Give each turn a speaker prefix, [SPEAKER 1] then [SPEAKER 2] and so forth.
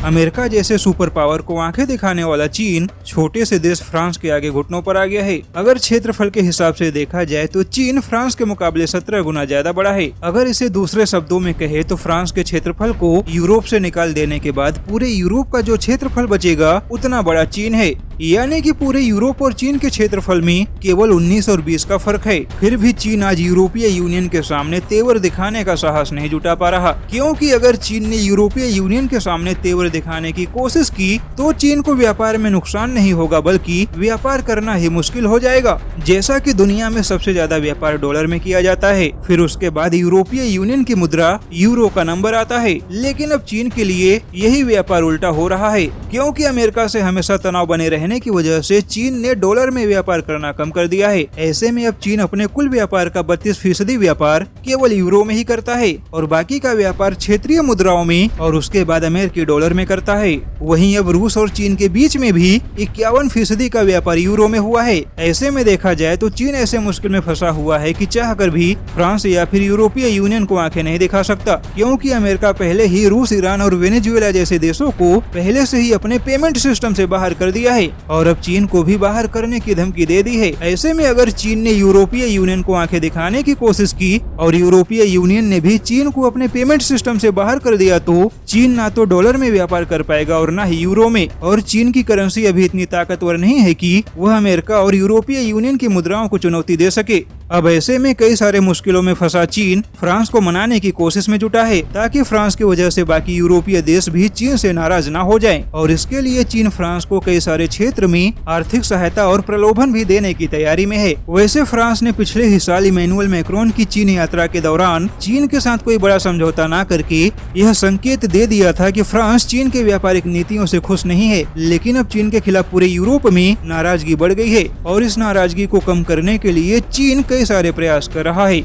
[SPEAKER 1] America जैसे super power को आंखें दिखाने वाला चीन छोटे से देश फ्रांस के आगे घुटनों पर आ गया है। अगर क्षेत्रफल के हिसाब से देखा जाए तो चीन फ्रांस के मुकाबले 17 गुना ज्यादा बड़ा है। अगर इसे दूसरे शब्दों में कहे तो फ्रांस के क्षेत्रफल को यूरोप से निकाल देने के बाद पूरे यूरोप का जो क्षेत्रफल बचेगा उतना बड़ा चीन है। यानी कि पूरे यूरोप और चीन के क्षेत्रफल में केवल 19 और 20 का फर्क है। फिर भी चीन आज यूरोपीय यूनियन के सामने तेवर दिखाने का साहस नहीं जुटा पा रहा, क्योंकि अगर चीन ने यूरोपीय यूनियन के सामने तेवर दिखाने की कोशिश की तो चीन को व्यापार में नुकसान नहीं होगा बल्कि व्यापार करना ही मुश्किल हो जाएगा। जैसा कि दुनिया में सबसे ज्यादा व्यापार डॉलर में किया जाता है, फिर उसके बाद यूरोपीय यूनियन की मुद्रा यूरो का नंबर आता है। लेकिन अब चीन के लिए यही व्यापार उल्टा हो रहा है, क्योंकि अमेरिका से हमेशा तनाव बने रहने की वजह से चीन ने डॉलर में व्यापार करना कम कर दिया है। ऐसे में अब चीन अपने कुल व्यापार का 32% व्यापार केवल यूरो में ही करता है और बाकी का व्यापार क्षेत्रीय मुद्राओं में और उसके बाद अमेरिकी डॉलर में करता है। वहीं अब रूस और चीन के बीच में भी 51% का व्यापार यूरो में हुआ है। ऐसे में देखा जाए तो चीन ऐसे मुश्किल में फंसा हुआ है कि चाहकर भी फ्रांस या फिर यूरोपीय यूनियन को आंखें नहीं दिखा सकता, क्योंकि अमेरिका पहले ही रूस, ईरान और वेनेजुएला जैसे देशों को पहले से ही अपने पेमेंट सिस्टम से बाहर कर दिया है और अब चीन को भी बाहर करने की धमकी दे दी है। ऐसे में अगर चीन ने यूरोपीय यूनियन को आंखें दिखाने की कोशिश की और यूरोपीय यूनियन ने भी चीन को अपने पेमेंट सिस्टम से बाहर कर दिया तो चीन ना तो डॉलर में व्यापार कर पाएगा और ना ही यूरो में। और चीन की करेंसी अभी इतनी ताकतवर नहीं है कि वह अमेरिका और यूरोपीय यूनियन की मुद्राओं को चुनौती दे सके। अब ऐसे में कई सारे मुश्किलों में फंसा चीन फ्रांस को मनाने की कोशिश में जुटा है, ताकि फ्रांस की वजह से बाकी यूरोपीय देश भी चीन से नाराज ना हो जाएं। और इसके लिए चीन फ्रांस को कई सारे क्षेत्र में आर्थिक सहायता और प्रलोभन भी देने की तैयारी में है। वैसे फ्रांस ने पिछले ही साल इमैनुअल मैक्रोन की चीन यात्रा के दौरान चीन के साथ कोई बड़ा समझौता न करके यह संकेत दे दिया था कि फ्रांस चीन के व्यापारिक नीतियों से खुश नहीं है। लेकिन अब चीन के खिलाफ पूरे यूरोप में नाराजगी बढ़ गई है और इस नाराजगी को कम करने के लिए चीन कई सारे प्रयास कर रहा है।